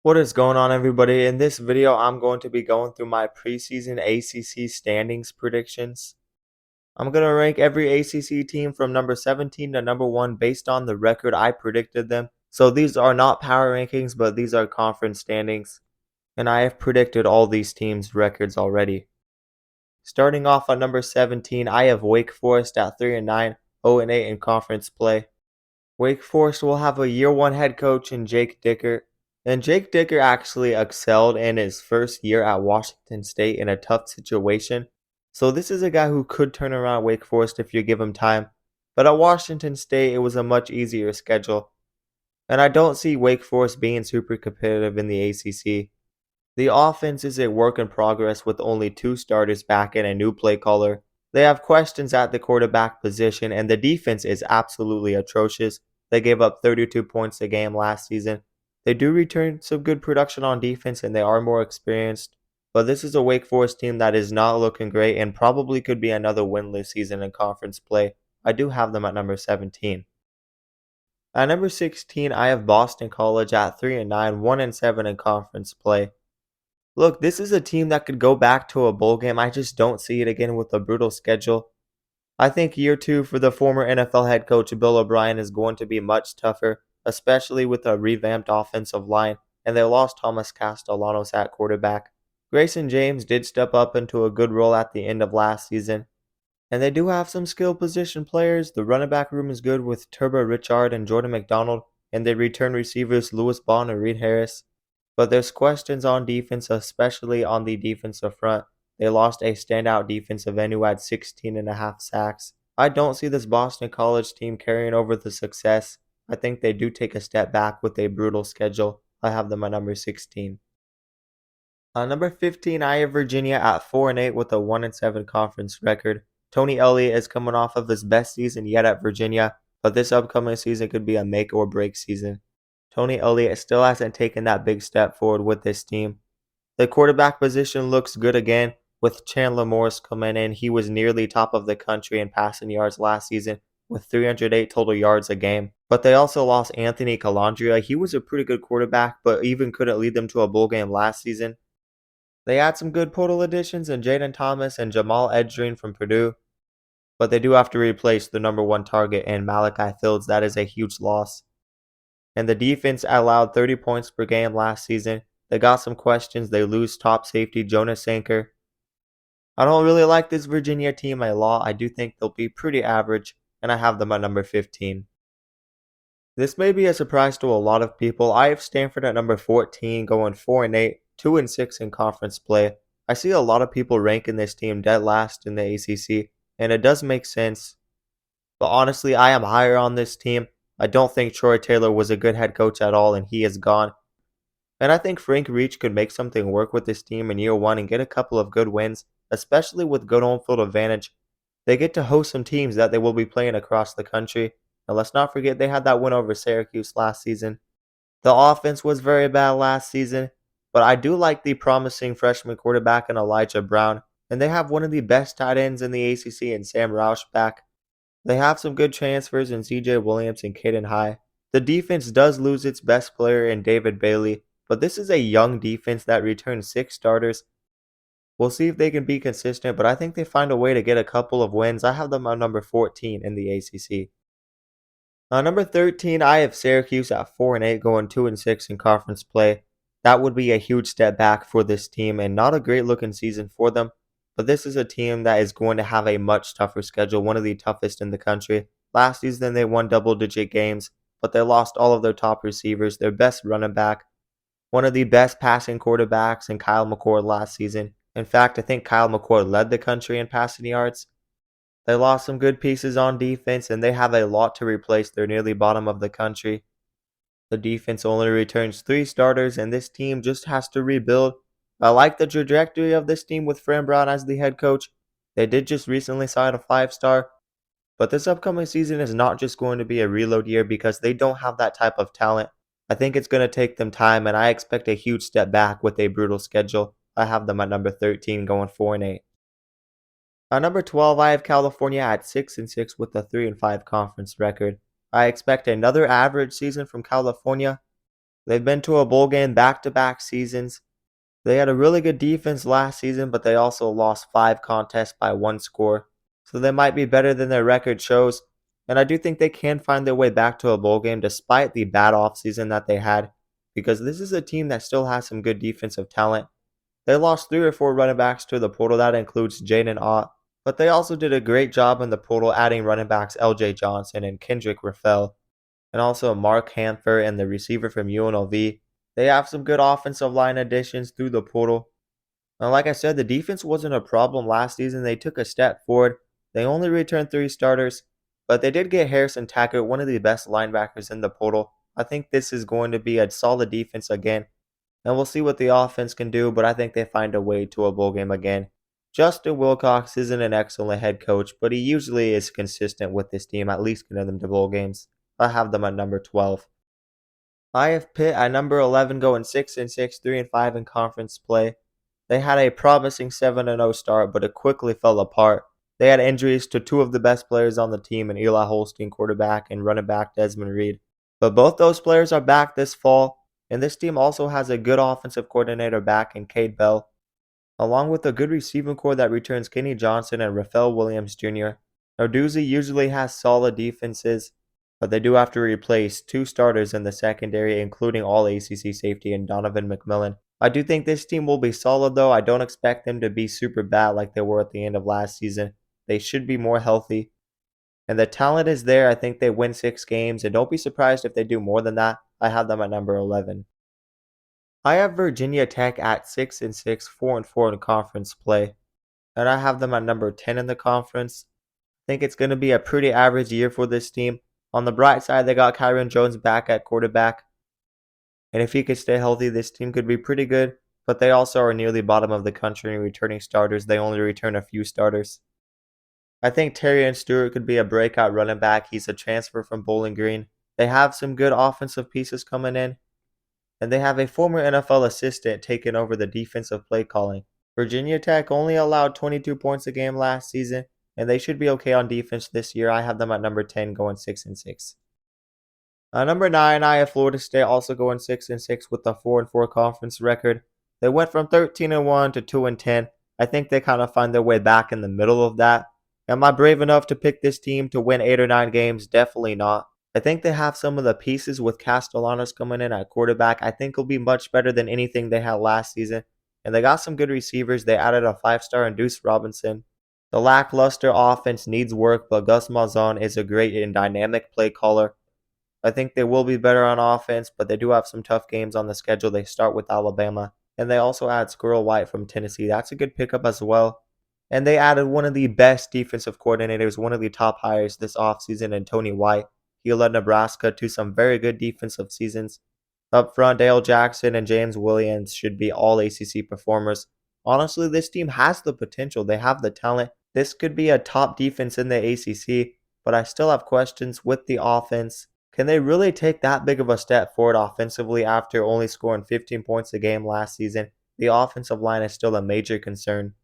What is going on, everybody? In this video, I'm going to be going through my preseason ACC standings predictions. I'm going to rank every ACC team from number 17 to number 1 based on the record I predicted them. So these are not power rankings, but these are conference standings. And I have predicted all these teams' records already. Starting off at number 17, I have Wake Forest at 3-9, 0-8 in conference play. Wake Forest will have a year one head coach in Jake Dicker. And Jake Dicker actually excelled in his first year at Washington State in a tough situation. So this is a guy who could turn around Wake Forest if you give him time. But at Washington State, it was a much easier schedule. And I don't see Wake Forest being super competitive in the ACC. The offense is a work in progress with only two starters back and a new play caller. They have questions at the quarterback position, and the defense is absolutely atrocious. They gave up 32 points a game last season. They do return some good production on defense, and they are more experienced. But this is a Wake Forest team that is not looking great and probably could be another winless season in conference play. I do have them at number 17. At number 16, I have Boston College at 3-9, 1-7 in conference play. Look, this is a team that could go back to a bowl game. I just don't see it again with a brutal schedule. I think year two for the former NFL head coach Bill O'Brien is going to be much tougher, especially with a revamped offensive line, and they lost Thomas Castellanos at quarterback. Grayson James did step up into a good role at the end of last season, and they do have some skill position players. The running back room is good with Turbo Richard and Jordan McDonald, and they return receivers Lewis Bond and Reed Harris. But there's questions on defense, especially on the defensive front. They lost a standout defensive end who had 16.5 sacks. I don't see this Boston College team carrying over the success. I think they do take a step back with a brutal schedule. I have them at number 16. Number 15, I have Virginia at 4-8 with a 1-7 conference record. Tony Elliott is coming off of his best season yet at Virginia, but this upcoming season could be a make or break season. Tony Elliott still hasn't taken that big step forward with this team. The quarterback position looks good again with Chandler Morris coming in. He was nearly top of the country in passing yards last season with 308 total yards a game. But they also lost Anthony Calandria. He was a pretty good quarterback, but even couldn't lead them to a bowl game last season. They had some good portal additions in Jaden Thomas and Jamal Edgerrin from Purdue, but they do have to replace the number one target in Malachi Fields. That is a huge loss. And the defense allowed 30 points per game last season. They got some questions. They lose top safety Jonas Sanker. I don't really like this Virginia team a lot. I do think they'll be pretty average, and I have them at number 15. This may be a surprise to a lot of people. I have Stanford at number 14, going 4-8, 2-6 in conference play. I see a lot of people ranking this team dead last in the ACC, and it does make sense. But honestly, I am higher on this team. I don't think Troy Taylor was a good head coach at all, and he is gone. And I think Frank Reich could make something work with this team in year one and get a couple of good wins, especially with good home field advantage. They get to host some teams that they will be playing across the country. And let's not forget they had that win over Syracuse last season. The offense was very bad last season, but I do like the promising freshman quarterback in Elijah Brown. And they have one of the best tight ends in the ACC in Sam Roush back. They have some good transfers in CJ Williams and Caden High. The defense does lose its best player in David Bailey, but this is a young defense that returns 6 starters. We'll see if they can be consistent, but I think they find a way to get a couple of wins. I have them on number 14 in the ACC. Number 13, I have Syracuse at 4-8, going 2-6 in conference play. That would be a huge step back for this team and not a great looking season for them. But this is a team that is going to have a much tougher schedule, one of the toughest in the country. Last season, they won double-digit games, but they lost all of their top receivers, their best running back, one of the best passing quarterbacks in Kyle McCord last season. In fact, I think Kyle McCord led the country in passing yards. They lost some good pieces on defense, and they have a lot to replace. They're nearly bottom of the country. The defense only returns 3 starters, and this team just has to rebuild. I like the trajectory of this team with Fran Brown as the head coach. They did just recently sign a 5-star, but this upcoming season is not just going to be a reload year because they don't have that type of talent. I think it's going to take them time, and I expect a huge step back with a brutal schedule. I have them at number 13, going 4-8. At number 12, I have California at 6-6 with a 3-5 conference record. I expect another average season from California. They've been to a bowl game back-to-back seasons. They had a really good defense last season, but they also lost 5 contests by 1 score. So they might be better than their record shows. And I do think they can find their way back to a bowl game despite the bad offseason that they had, because this is a team that still has some good defensive talent. They lost 3 or 4 running backs to the portal. That includes Jaden Ott. But they also did a great job in the portal adding running backs LJ Johnson and Kendrick Raffel, and also Mark Hanford and the receiver from UNLV. They have some good offensive line additions through the portal. And like I said, the defense wasn't a problem last season. They took a step forward. They only returned 3 starters, but they did get Harrison Tackett, one of the best linebackers in the portal. I think this is going to be a solid defense again, and we'll see what the offense can do, but I think they find a way to a bowl game again. Justin Wilcox isn't an excellent head coach, but he usually is consistent with this team, at least getting them to bowl games. I have them at number 12. I have Pitt at number 11 going 6-6, 3-5 in conference play. They had a promising 7-0 start, but it quickly fell apart. They had injuries to 2 of the best players on the team in Eli Holstein, quarterback, and running back Desmond Reed. But both those players are back this fall, and this team also has a good offensive coordinator back in Cade Bell, along with a good receiving core that returns Kenny Johnson and Raphael Williams Jr. Narduzzi usually has solid defenses, but they do have to replace 2 starters in the secondary, including all ACC safety and Donovan McMillan. I do think this team will be solid, though. I don't expect them to be super bad like they were at the end of last season. They should be more healthy, and the talent is there. I think they win 6 games, and don't be surprised if they do more than that. I have them at number 11. I have Virginia Tech at 6-6, 4-4 in conference play, and I have them at number 10 in the conference. I think it's going to be a pretty average year for this team. On the bright side, they got Kyron Jones back at quarterback, and if he could stay healthy, this team could be pretty good, but they also are near the bottom of the country in returning starters. They only return a few starters. I think Terrion Stewart could be a breakout running back. He's a transfer from Bowling Green. They have some good offensive pieces coming in, and they have a former NFL assistant taking over the defensive play calling. Virginia Tech only allowed 22 points a game last season, and they should be okay on defense this year. I have them at number 10 going 6-6. Number 9, I have Florida State also going 6-6 with a 4-4 conference record. They went from 13-1 to 2-10. I think they kind of find their way back in the middle of that. Am I brave enough to pick this team to win 8 or 9 games? Definitely not. I think they have some of the pieces with Castellanos coming in at quarterback. I think will be much better than anything they had last season. And they got some good receivers. They added a 5-star in Deuce Robinson. The lackluster offense needs work, but Gus Malzahn is a great and dynamic play caller. I think they will be better on offense, but they do have some tough games on the schedule. They start with Alabama, and they also add Squirrel White from Tennessee. That's a good pickup as well. And they added one of the best defensive coordinators, one of the top hires this offseason, in Tony White. He led Nebraska to some very good defensive seasons. Up front, Dale Jackson and James Williams should be all ACC performers. Honestly, this team has the potential. They have the talent. This could be a top defense in the ACC, but I still have questions with the offense. Can they really take that big of a step forward offensively after only scoring 15 points a game last season? The offensive line is still a major concern.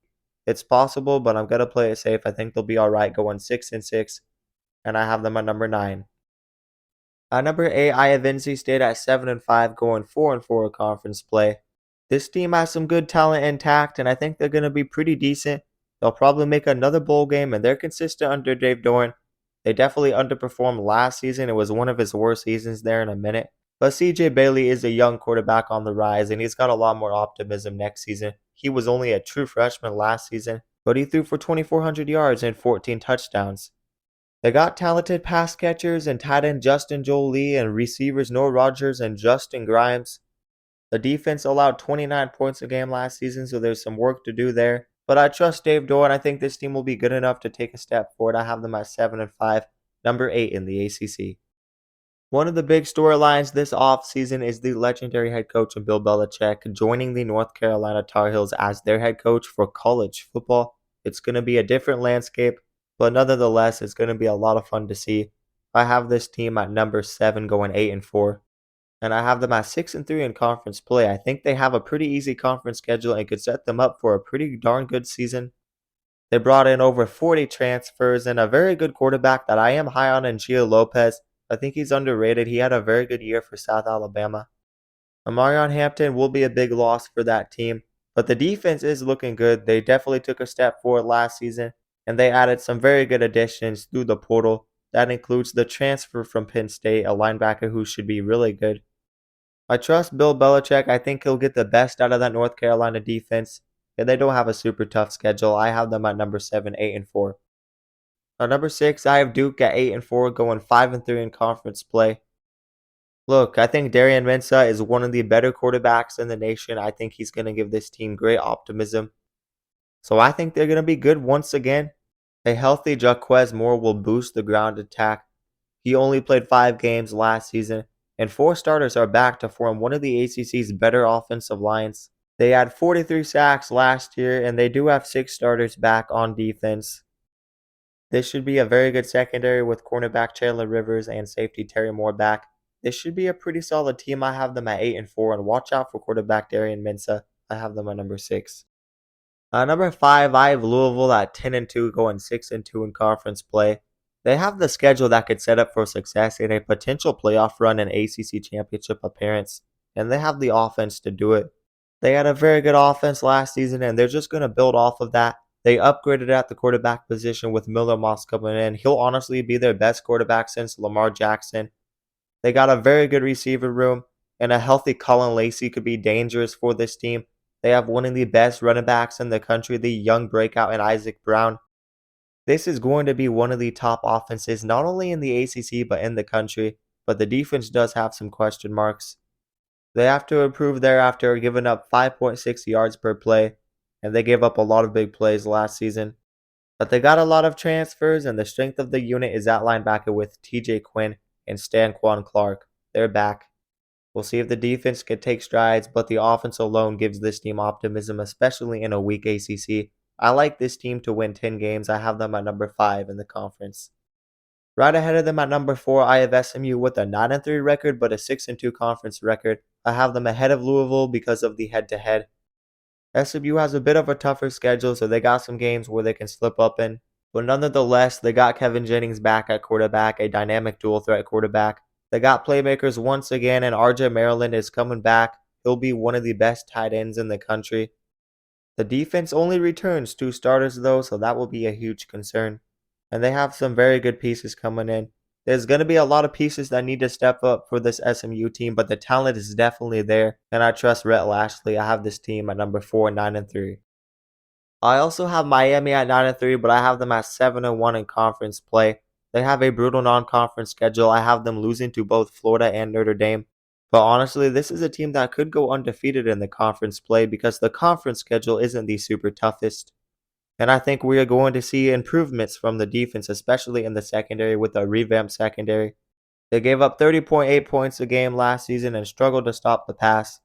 It's possible, but I'm going to play it safe. I think they'll be all right going 6-6, and I have them at number 9. At number 8, I have NC State at 7-5 going 4-4 conference play. This team has some good talent intact, and I think they're going to be pretty decent. They'll probably make another bowl game, and they're consistent under Dave Doeren. They definitely underperformed last season. It was one of his worst seasons there in a minute. But CJ Bailey is a young quarterback on the rise, and he's got a lot more optimism next season. He was only a true freshman last season, but he threw for 2,400 yards and 14 touchdowns. They got talented pass catchers and tight end Justin Jolie and receivers Noah Rogers and Justin Grimes. The defense allowed 29 points a game last season, so there's some work to do there. But I trust Dave Doeren. I think this team will be good enough to take a step forward. I have them at 7-5, number 8 in the ACC. One of the big storylines this offseason is the legendary head coach Bill Belichick joining the North Carolina Tar Heels as their head coach for college football. It's going to be a different landscape, but nonetheless, it's going to be a lot of fun to see. I have this team at number 7 going 8-4. And I have them at 6-3 in conference play. I think they have a pretty easy conference schedule and could set them up for a pretty darn good season. They brought in over 40 transfers and a very good quarterback that I am high on in Gio Lopez. I think he's underrated. He had a very good year for South Alabama. Amarion Hampton will be a big loss for that team, but the defense is looking good. They definitely took a step forward last season, and they added some very good additions through the portal. That includes the transfer from Penn State, a linebacker who should be really good. I trust Bill Belichick. I think he'll get the best out of that North Carolina defense. And they don't have a super tough schedule. I have them at number 7, 8-4. Now, number 6, I have Duke at 8-4, going 5-3 in conference play. Look, I think Darian Mensah is one of the better quarterbacks in the nation. I think he's going to give this team great optimism. So I think they're going to be good once again. A healthy Jaquez Moore will boost the ground attack. He only played 5 games last season, and 4 starters are back to form one of the ACC's better offensive lines. They had 43 sacks last year, and they do have 6 starters back on defense. This should be a very good secondary with cornerback Chandler Rivers and safety Terry Moore back. This should be a pretty solid team. I have them at 8-4, and watch out for quarterback Darian Mensah. I have them at number 6. Number 5, I have Louisville at 10-2, going 6-2 in conference play. They have the schedule that could set up for success in a potential playoff run and ACC championship appearance, and they have the offense to do it. They had a very good offense last season, and they're just going to build off of that. They upgraded at the quarterback position with Miller Moss coming in. He'll honestly be their best quarterback since Lamar Jackson. They got a very good receiver room, and a healthy Colin Lacey could be dangerous for this team. They have one of the best running backs in the country, the young breakout in Isaac Brown. This is going to be one of the top offenses, not only in the ACC but in the country, but the defense does have some question marks. They have to improve there after giving up 5.6 yards per play, and they gave up a lot of big plays last season. But they got a lot of transfers, and the strength of the unit is at linebacker with TJ Quinn and Stanquan Clark. They're back. We'll see if the defense can take strides, but the offense alone gives this team optimism, especially in a weak ACC. I like this team to win 10 games. I have them at number 5 in the conference. Right ahead of them at number 4, I have SMU with a 9-3 record, but a 6-2 conference record. I have them ahead of Louisville because of the head-to-head. SMU has a bit of a tougher schedule, so they got some games where they can slip up in. But nonetheless, they got Kevin Jennings back at quarterback, a dynamic dual threat quarterback. They got playmakers once again, and RJ Maryland is coming back. He'll be one of the best tight ends in the country. The defense only returns 2 starters though, so that will be a huge concern. And they have some very good pieces coming in. There's going to be a lot of pieces that need to step up for this SMU team, but the talent is definitely there, and I trust Rhett Lashley. I have this team at number 4, 9-3. I also have Miami at 9-3, but I have them at 7-1 in conference play. They have a brutal non-conference schedule. I have them losing to both Florida and Notre Dame. But honestly, this is a team that could go undefeated in the conference play because the conference schedule isn't the super toughest. And I think we are going to see improvements from the defense, especially in the secondary with a revamped secondary. They gave up 30.8 points a game last season and struggled to stop the pass.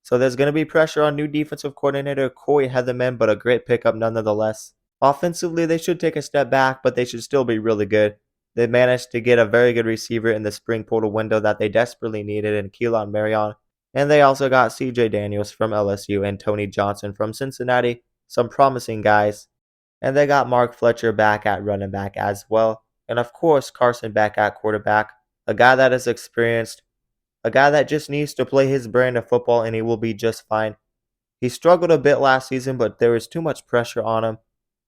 So there's going to be pressure on new defensive coordinator Corey Heatherman, but a great pickup nonetheless. Offensively, they should take a step back, but they should still be really good. They managed to get a very good receiver in the spring portal window that they desperately needed in Keelan Marion. And they also got CJ Daniels from LSU and Tony Johnson from Cincinnati, some promising guys. And they got Mark Fletcher back at running back as well. And of course, Carson Beck at quarterback, a guy that is experienced, a guy that just needs to play his brand of football and he will be just fine. He struggled a bit last season, but there was too much pressure on him.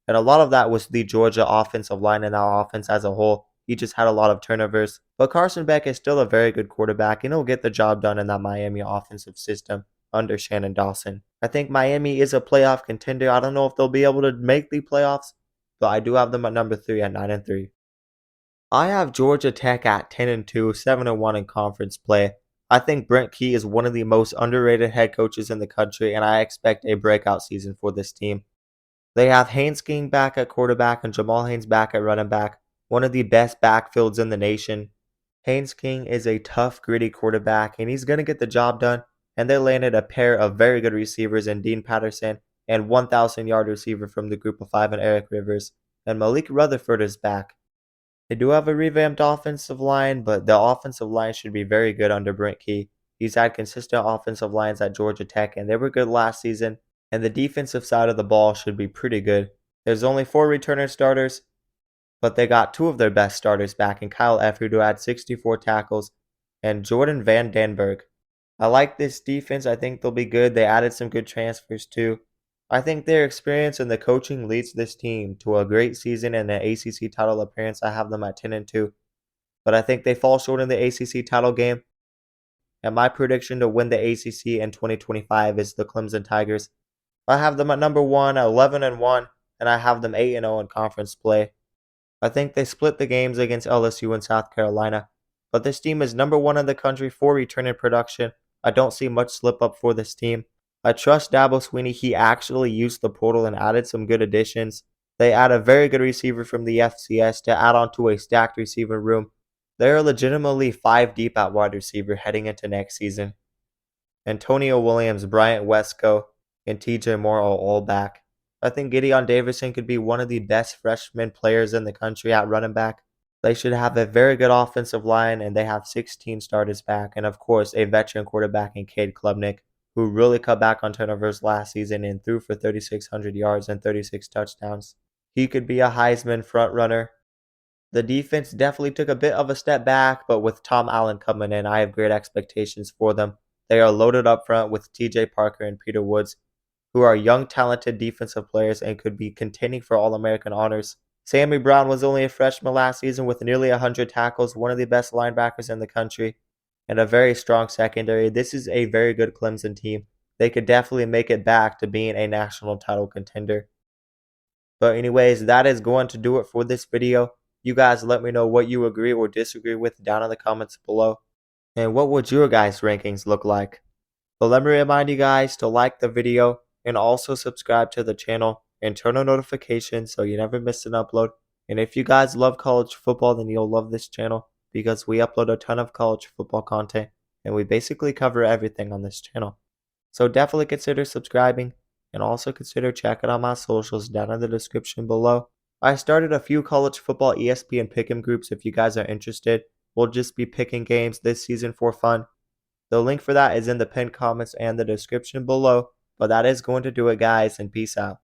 And a lot of that was the Georgia offensive line and our offense as a whole. He just had a lot of turnovers. But Carson Beck is still a very good quarterback, and he'll get the job done in that Miami offensive system under Shannon Dawson. I think Miami is a playoff contender. I don't know if they'll be able to make the playoffs, but I do have them at number 3 at 9-3. I have Georgia Tech at 10-2, 7-1 in conference play. I think Brent Key is one of the most underrated head coaches in the country, and I expect a breakout season for this team. They have Haynes King back at quarterback and Jamal Haynes back at running back, one of the best backfields in the nation. Haynes King is a tough, gritty quarterback, and he's going to get the job done. And they landed a pair of very good receivers in Dean Patterson and 1,000-yard receiver from the group of 5 in Eric Rivers. And Malik Rutherford is back. They do have a revamped offensive line, but the offensive line should be very good under Brent Key. He's had consistent offensive lines at Georgia Tech, and they were good last season. And the defensive side of the ball should be pretty good. There's only 4 returner starters, but they got 2 of their best starters back in Kyle Efford, who had 64 tackles, and Jordan Van Denberg. I like this defense. I think they'll be good. They added some good transfers too. I think their experience and the coaching leads this team to a great season and an ACC title appearance. I have them at 10-2, but I think they fall short in the ACC title game. And my prediction to win the ACC in 2025 is the Clemson Tigers. I have them at number 1, 11-1, and I have them 8-0 in conference play. I think they split the games against LSU and South Carolina, but this team is number 1 in the country for return in production. I don't see much slip up for this team. I trust Dabo Swinney. He actually used the portal and added some good additions. They add a very good receiver from the FCS to add on to a stacked receiver room. They are legitimately 5 deep at wide receiver heading into next season. Antonio Williams, Bryant Wesco, and TJ Moore are all back. I think Gideon Davison could be one of the best freshman players in the country at running back. They should have a very good offensive line, and they have 16 starters back, and of course a veteran quarterback in Cade Klubnik, who really cut back on turnovers last season and threw for 3,600 yards and 36 touchdowns. He could be a Heisman frontrunner. The defense definitely took a bit of a step back, but with Tom Allen coming in, I have great expectations for them. They are loaded up front with TJ Parker and Peter Woods, who are young, talented defensive players and could be contending for All-American honors. Sammy Brown was only a freshman last season with nearly 100 tackles, one of the best linebackers in the country, and a very strong secondary. This is a very good Clemson team. They could definitely make it back to being a national title contender. But anyways, that is going to do it for this video. You guys let me know what you agree or disagree with down in the comments below. And what would your guys' rankings look like? But let me remind you guys to like the video and also subscribe to the channel and turn on notifications so you never miss an upload. And if you guys love college football, then you'll love this channel because we upload a ton of college football content and we basically cover everything on this channel. So definitely consider subscribing and also consider checking out my socials down in the description below. I started a few college football ESPN pick'em groups if you guys are interested. We'll just be picking games this season for fun. The link for that is in the pinned comments and the description below. But that is going to do it, guys, and peace out.